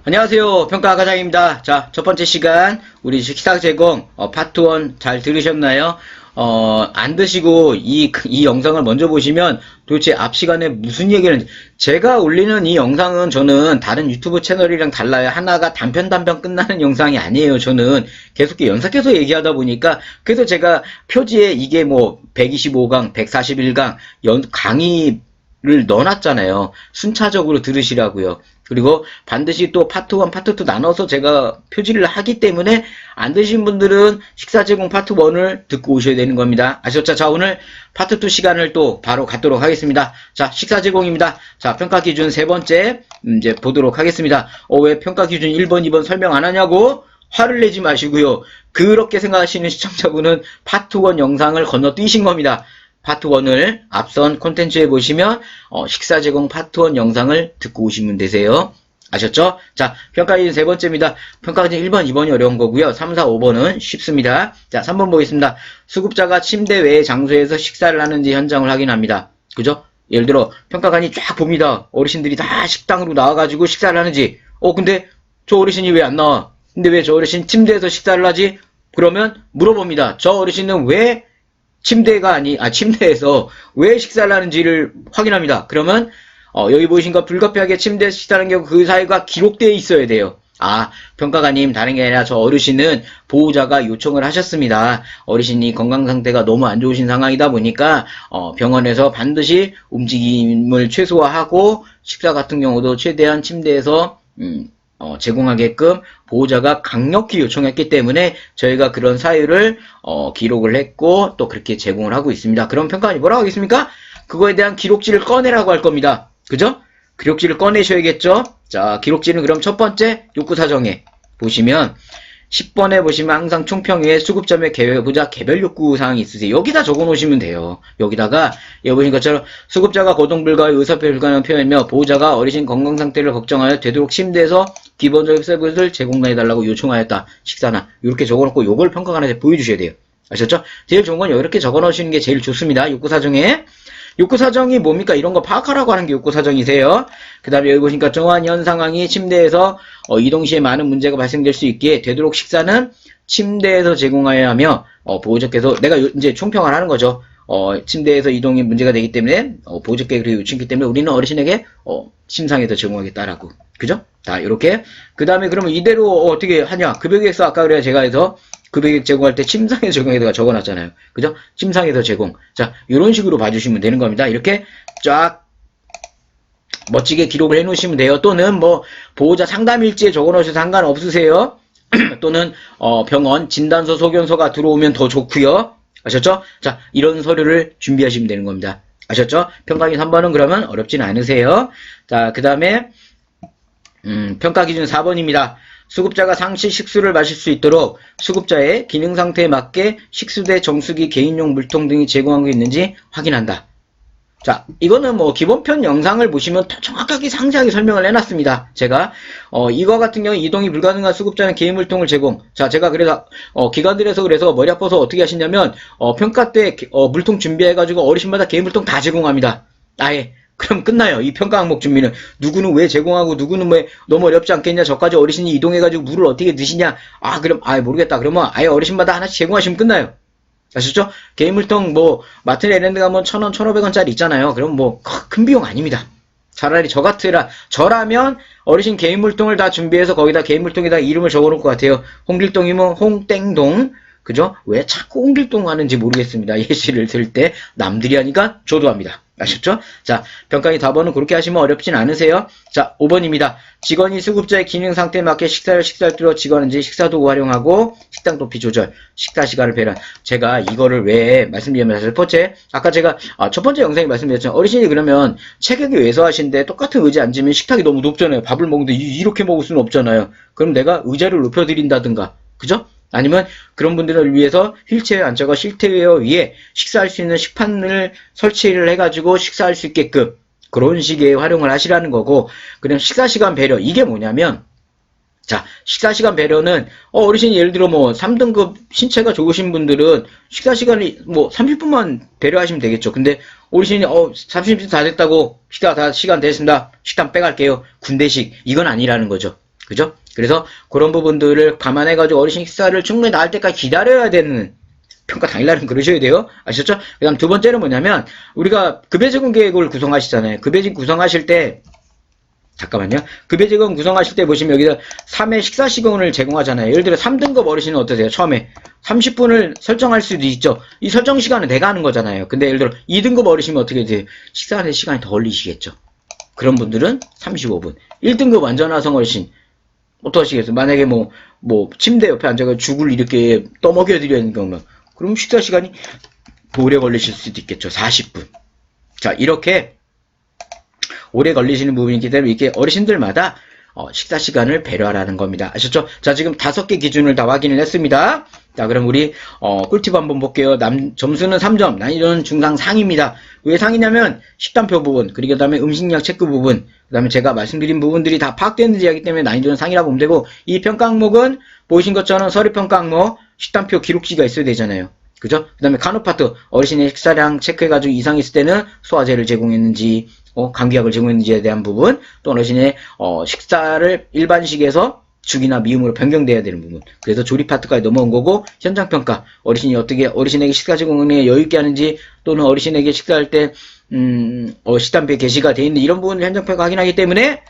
안녕하세요. 평가과장입니다. 자, 첫 번째 시간, 우리 식사 제공, 파트 1 잘 들으셨나요? 안 드시고 이 영상을 먼저 보시면 도대체 앞 시간에 무슨 얘기를, 제가 올리는 이 영상은 저는 다른 유튜브 채널이랑 달라요. 하나가 단편 끝나는 영상이 아니에요. 저는 계속 연속해서 얘기하다 보니까, 그래서 제가 표지에 이게 뭐 125강, 141강 강의를 넣어놨잖아요. 순차적으로 들으시라고요. 그리고 반드시 또 파트 1, 파트 2 나눠서 제가 표지를 하기 때문에 안 드신 분들은 식사 제공 파트 1을 듣고 오셔야 되는 겁니다. 아셨죠? 자, 오늘 파트 2 시간을 또 바로 갖도록 하겠습니다. 자, 식사 제공입니다. 자, 평가 기준 세 번째 이제 보도록 하겠습니다. 왜 평가 기준 1번, 2번 설명 안 하냐고? 화를 내지 마시고요. 그렇게 생각하시는 시청자분은 파트 1 영상을 건너뛰신 겁니다. 파트 1을 앞선 콘텐츠에 보시면 식사 제공 파트 1 영상을 듣고 오시면 되세요. 아셨죠? 자, 평가 기준 세 번째입니다. 평가 기준 1번, 2번이 어려운 거고요. 3, 4, 5번은 쉽습니다. 자, 3번 보겠습니다. 수급자가 침대 외의 장소에서 식사를 하는지 현장을 확인합니다. 그죠? 예를 들어 평가관이 쫙 봅니다. 어르신들이 다 식당으로 나와가지고 식사를 하는지. 근데 저 어르신이 왜 안 나와? 근데 왜 저 어르신 침대에서 식사를 하지? 그러면 물어봅니다. 저 어르신은 왜 침대에서 왜 식사를 하는지를 확인합니다. 그러면 여기 보이신 것 불가피하게 침대에서 식사하는 경우 그 사유가 기록되어 있어야 돼요. 평가가님, 다른 게 아니라 저 어르신은 보호자가 요청을 하셨습니다. 어르신이 건강 상태가 너무 안 좋으신 상황이다 보니까 병원에서 반드시 움직임을 최소화하고 식사 같은 경우도 최대한 침대에서 제공하게끔 보호자가 강력히 요청했기 때문에 저희가 그런 사유를 기록을 했고 또 그렇게 제공을 하고 있습니다. 그럼 평가관이 뭐라고 하겠습니까? 그거에 대한 기록지를 꺼내라고 할 겁니다. 그죠? 기록지를 꺼내셔야겠죠? 자, 기록지는 그럼 첫 번째 욕구사정에 보시면 10번에 보시면 항상 총평에 수급자 및 보호자 개별 요구사항이 있으세요. 여기다 적어 놓으시면 돼요. 여기다가 여기 보신 것처럼 수급자가 거동 불가의 의사표현 불가능한 표현이며 보호자가 어르신 건강 상태를 걱정하여 되도록 침대에서 기본적인 서비스를 제공해달라고 요청하였다. 식사나 이렇게 적어 놓고 요걸 평가관한테 보여주셔야 돼요. 아셨죠? 제일 좋은 건 이렇게 적어 놓으시는 게 제일 좋습니다. 욕구사정에. 욕구사정이 뭡니까? 이런 거 파악하라고 하는 게 욕구사정이세요. 그 다음에 여기 보시니까 정한 현 상황이 침대에서 이동 시에 많은 문제가 발생될 수 있기에 되도록 식사는 침대에서 제공하여야 하며 보호자께서 내가 이제 총평을 하는 거죠. 침대에서 이동이 문제가 되기 때문에 보호자께 그렇게 요청했기 때문에 우리는 어르신에게 침상에서 제공하겠다라고. 그죠? 자, 이렇게. 그 다음에 그러면 이대로 어떻게 하냐? 급여계획서 아까 그래야 제가 해서 급여계획 제공할 때 침상에서 제공에다가 적어놨잖아요. 그죠? 침상에서 제공. 자, 이런 식으로 봐주시면 되는 겁니다. 이렇게 쫙 멋지게 기록을 해놓으시면 돼요. 또는 뭐 보호자 상담일지에 적어놓으셔도 상관없으세요. 또는 병원 진단서 소견서가 들어오면 더 좋고요. 아셨죠? 자, 이런 서류를 준비하시면 되는 겁니다. 아셨죠? 평가기 3번은 그러면 어렵진 않으세요. 자, 그 다음에 평가 기준 4번입니다. 수급자가 상시 식수를 마실 수 있도록 수급자의 기능 상태에 맞게 식수대, 정수기, 개인용 물통 등이 제공하고 있는지 확인한다. 자, 이거는 뭐 기본편 영상을 보시면 더 정확하게 상세하게 설명을 해놨습니다. 제가 이거 같은 경우 이동이 불가능한 수급자는 개인 물통을 제공. 자, 제가 그래서 기관들에서 그래서 머리 아파서 어떻게 하시냐면 평가 때 물통 준비해가지고 어르신마다 개인 물통 다 제공합니다. 아예. 그럼 끝나요. 이 평가 항목 준비는. 누구는 왜 제공하고 누구는 왜 너무 어렵지 않겠냐. 저까지 어르신이 이동해가지고 물을 어떻게 드시냐. 그럼 모르겠다. 그러면 아예 어르신마다 하나씩 제공하시면 끝나요. 아셨죠? 개인 물통 뭐 마트 에랜드 가면 1,000원, 1,500원짜리 있잖아요. 그럼 뭐 큰 비용 아닙니다. 차라리 저라면 어르신 개인 물통을 다 준비해서 거기다 개인 물통에다 이름을 적어 놓을 것 같아요. 홍길동이면 홍땡동. 그죠? 왜 자꾸 홍길동 하는지 모르겠습니다. 예시를 들 때 남들이 하니까 저도 합니다. 아셨죠? 자, 평가기 4번은 그렇게 하시면 어렵진 않으세요. 자, 5번입니다. 직원이 수급자의 기능 상태에 맞게 식사를 들어 직원인지 식사도구 활용하고 식당 높이 조절, 식사 시간을 배려. 제가 이거를 왜 말씀드리냐면 첫 번째, 아까 제가 첫 번째 영상에 말씀드렸잖아요. 어르신이 그러면 체격이 왜소하신데 똑같은 의자에 앉으면 식탁이 너무 높잖아요. 밥을 먹는데 이렇게 먹을 수는 없잖아요. 그럼 내가 의자를 높여드린다든가, 그죠? 아니면 그런 분들을 위해서 휠체어에 앉아가 실내웨어 위에 식사할 수 있는 식판을 설치를 해가지고 식사할 수 있게끔 그런 식의 활용을 하시라는 거고, 그냥 식사시간 배려, 이게 뭐냐면, 자, 식사시간 배려는 어르신이 예를 들어 뭐 3등급 신체가 좋으신 분들은 식사시간이 뭐 30분만 배려하시면 되겠죠. 근데 어르신이 30분 다 됐다고 시간 됐습니다. 식단 빼갈게요. 군대식, 이건 아니라는 거죠. 그죠? 그래서 그런 부분들을 감안해가지고 어르신 식사를 충분히 나을 때까지 기다려야 되는, 평가 당일날은 그러셔야 돼요. 아셨죠? 그 다음 두 번째는 뭐냐면, 우리가 급여제공 계획을 구성하시잖아요. 급여제공 구성하실 때, 잠깐만요. 급여제공 구성하실 때 보시면 여기서 3회 식사 시간을 제공하잖아요. 예를 들어 3등급 어르신은 어떠세요? 처음에 30분을 설정할 수도 있죠. 이 설정 시간은 내가 하는 거잖아요. 근데 예를 들어 2등급 어르신은 어떻게 돼요? 식사하는 시간이 더 걸리시겠죠. 그런 분들은 35분. 1등급 완전화성 어르신 어떠시겠어요? 만약에 뭐 침대 옆에 앉아서 죽을 이렇게 떠먹여 드려야 하는 경우면, 그럼 식사 시간이 오래 걸리실 수도 있겠죠. 40분. 자, 이렇게 오래 걸리시는 부분이 있기 때문에 이렇게 어르신들마다 식사 시간을 배려하라는 겁니다. 아셨죠? 자, 지금 5개 기준을 다 확인을 했습니다. 자, 그럼 우리 꿀팁 한번 볼게요. 점수는 3점, 난이도는 중상 상입니다. 왜 상이냐면 식단표 부분, 그리고 그다음에 음식량 체크 부분, 그다음에 제가 말씀드린 부분들이 다 파악되는지 하기 때문에 난이도는 상이라고 보면 되고, 이 평가 항목은 보이신 것처럼 서류평가 항목, 식단표 기록지가 있어야 되잖아요. 그죠? 그 다음에 간호 파트, 어르신의 식사량 체크해가지고 이상이 있을 때는 소화제를 제공했는지, 감기약을 제공했는지에 대한 부분, 또 어르신의 식사를 일반식에서 죽이나 미음으로 변경돼야 되는 부분. 그래서 조리 파트까지 넘어온 거고, 현장평가, 어르신이 어떻게 어르신에게 식사 제공에 여유있게 하는지, 또는 어르신에게 식사할 때 식단표에 게시가 되어 있는 이런 부분을 현장평가 확인하기 때문에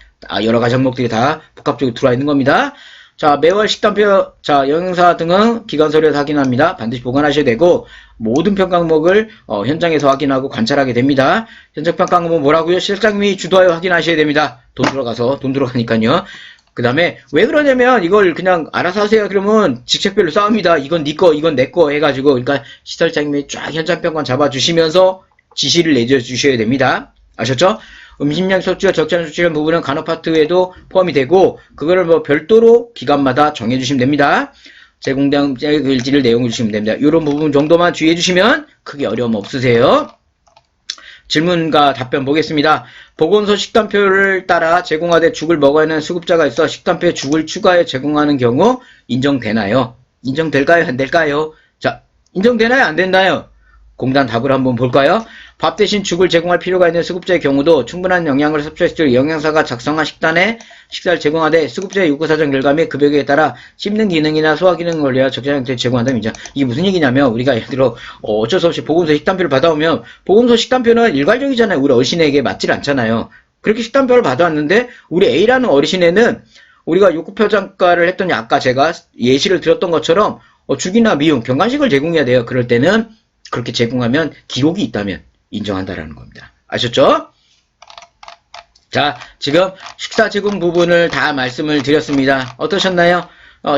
여러 가지 항목들이 다 복합적으로 들어와 있는 겁니다. 자, 매월 식단표, 자, 영양사 등은 기관서류에서 확인합니다. 반드시 보관하셔야 되고, 모든 평가 항목을 현장에서 확인하고 관찰하게 됩니다. 현장평가 항목은 뭐라고요? 실장님이 주도하여 확인하셔야 됩니다. 돈 들어가니까요. 그 다음에 왜 그러냐면 이걸 그냥 알아서 하세요. 그러면 직책별로 싸웁니다. 이건 네 거, 이건 내 거 해가지고. 그러니까 시설장님이 쫙 현장평가 잡아주시면서 지시를 내려주셔야 됩니다. 아셨죠? 음식량 섭취와 적지 않은 섭취한 부분은 간호 파트에도 포함이 되고, 그거를 별도로 기관마다 정해주시면 됩니다. 제공량 일지를 내용을 주시면 됩니다. 이런 부분 정도만 주의해 주시면 크게 어려움 없으세요. 질문과 답변 보겠습니다. 보건소 식단표를 따라 제공하되 죽을 먹어야 하는 수급자가 있어 식단표에 죽을 추가해 제공하는 경우 인정되나요? 인정될까요? 안 될까요? 자, 인정되나요? 안 된다요? 공단 답을 한번 볼까요? 밥 대신 죽을 제공할 필요가 있는 수급자의 경우도 충분한 영양을 섭취할 수 있도록 영양사가 작성한 식단에 식사를 제공하되 수급자의 요구사정 결과 및 급여에 따라 씹는 기능이나 소화 기능을 원리와 적절한 형태로 제공한다면 인정. 이게 무슨 얘기냐면, 우리가 예를 들어 어쩔 수 없이 보건소 식단표를 받아오면, 보건소 식단표는 일괄적이잖아요. 우리 어르신에게 맞질 않잖아요. 그렇게 식단표를 받아왔는데 우리 A라는 어르신에는 우리가 요구표장가를 했더니 아까 제가 예시를 들었던 것처럼 죽이나 미용, 경간식을 제공해야 돼요. 그럴 때는 그렇게 제공하면 기록이 있다면 인정한다라는 겁니다. 아셨죠? 자, 지금 식사 제공 부분을 다 말씀을 드렸습니다. 어떠셨나요?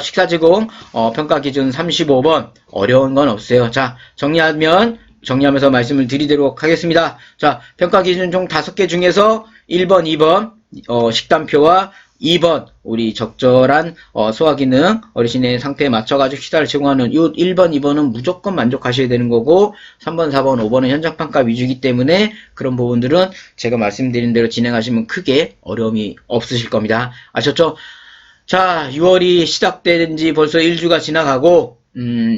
식사 제공 평가 기준 35번 어려운 건 없어요. 자, 정리하면서 말씀을 드리도록 하겠습니다. 자, 평가 기준 총 5개 중에서 1번, 2번 식단표와 2번 우리 적절한 소화기능 어르신의 상태에 맞춰가지고 식사를 제공하는 요 1번, 2번은 무조건 만족하셔야 되는 거고, 3번, 4번, 5번은 현장평가 위주이기 때문에 그런 부분들은 제가 말씀드린 대로 진행하시면 크게 어려움이 없으실 겁니다. 아셨죠? 자, 6월이 시작된 지 벌써 1주가 지나가고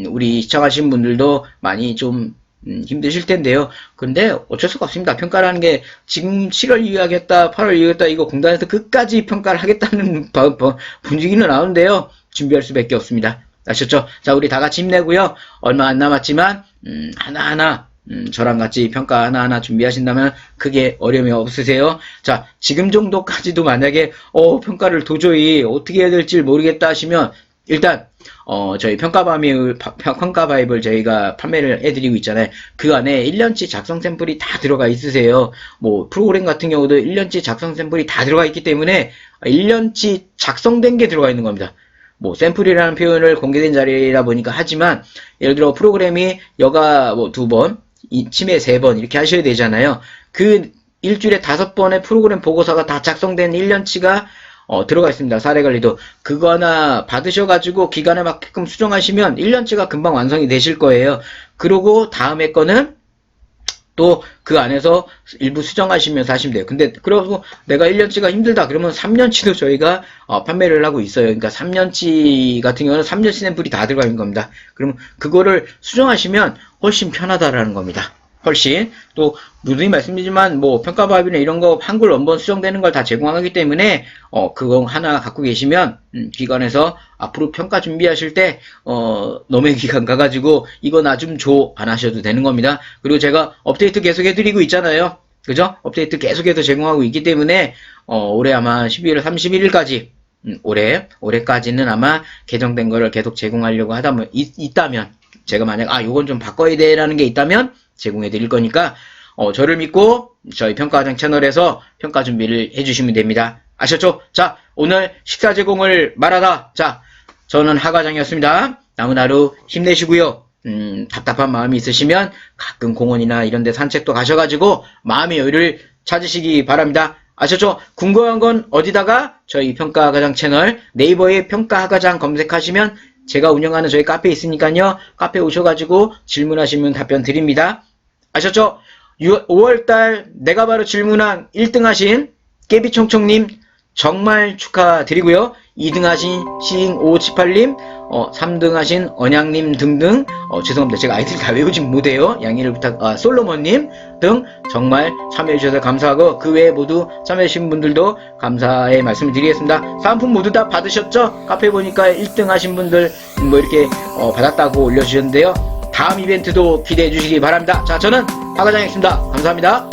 우리 시청하신 분들도 많이 좀 힘드실 텐데요. 근데 어쩔 수가 없습니다. 평가라는 게 지금 7월 이후하겠다, 8월 이후하겠다, 이거 공단에서 끝까지 평가를 하겠다는 분위기는 나오는데요. 준비할 수밖에 없습니다. 아셨죠? 자, 우리 다 같이 힘내고요. 얼마 안 남았지만 하나하나 저랑 같이 평가 하나하나 준비하신다면 크게 어려움이 없으세요. 자, 지금 정도까지도 만약에 평가를 도저히 어떻게 해야 될지 모르겠다 하시면 일단 저희 평가바이블 저희가 판매를 해드리고 있잖아요. 그 안에 1년치 작성 샘플이 다 들어가 있으세요. 뭐 프로그램 같은 경우도 1년치 작성 샘플이 다 들어가 있기 때문에 1년치 작성된 게 들어가 있는 겁니다. 뭐 샘플이라는 표현을 공개된 자리라 보니까 하지만, 예를 들어 프로그램이 여가 뭐 2번, 치매 3번 이렇게 하셔야 되잖아요. 그 일주일에 5번의 프로그램 보고서가 다 작성된 1년치가 들어가 있습니다. 사례관리도. 그거 하나 받으셔가지고 기간에 맞게끔 수정하시면 1년치가 금방 완성이 되실 거예요. 그리고 다음에 거는 또 그 안에서 일부 수정하시면서 하시면 돼요. 근데 그러고 내가 1년치가 힘들다 그러면 3년치도 저희가 판매를 하고 있어요. 그러니까 3년치 같은 경우는 3년치 샘플이 다 들어가 있는 겁니다. 그러면 그거를 수정하시면 훨씬 편하다라는 겁니다. 훨씬 또 누누이 말씀드리지만 뭐 평가밥이나 이런 거 한글 원본 수정되는 걸 다 제공하기 때문에 그거 하나 갖고 계시면 기관에서 앞으로 평가 준비하실 때 너의 기관 가가지고 이거 나 좀 줘 안 하셔도 되는 겁니다. 그리고 제가 업데이트 계속 해드리고 있잖아요. 그죠? 업데이트 계속해서 제공하고 있기 때문에 올해 아마 12월 31일까지 올해까지는 아마 개정된 거를 계속 제공하려고 있다면 제가 만약 요건 좀 바꿔야 돼 라는 게 있다면 제공해 드릴 거니까 저를 믿고 저희 평가과장 채널에서 평가 준비를 해주시면 됩니다. 아셨죠? 자, 오늘 식사 제공을 말하다. 자, 저는 하과장이었습니다. 남은 하루 힘내시고요. 답답한 마음이 있으시면 가끔 공원이나 이런 데 산책도 가셔가지고 마음의 여유를 찾으시기 바랍니다. 아셨죠? 궁금한 건 어디다가 저희 평가과장 채널 네이버에 평가과장 검색하시면 제가 운영하는 저희 카페 있으니까요. 카페 오셔가지고 질문하시면 답변 드립니다. 아셨죠? 5월달 내가 바로 질문한 1등 하신 깨비총총님 정말 축하드리고요. 2등 하신 시잉5578님, 3등 하신 언양님 등등, 죄송합니다. 제가 아이들 다 외우진 못해요. 양해를 솔로몬님 등 정말 참여해주셔서 감사하고, 그 외에 모두 참여해주신 분들도 감사의 말씀을 드리겠습니다. 상품 모두 다 받으셨죠? 카페 보니까 1등 하신 분들 뭐 이렇게 받았다고 올려주셨는데요. 다음 이벤트도 기대해 주시기 바랍니다. 자, 저는 하과장이었습니다. 감사합니다.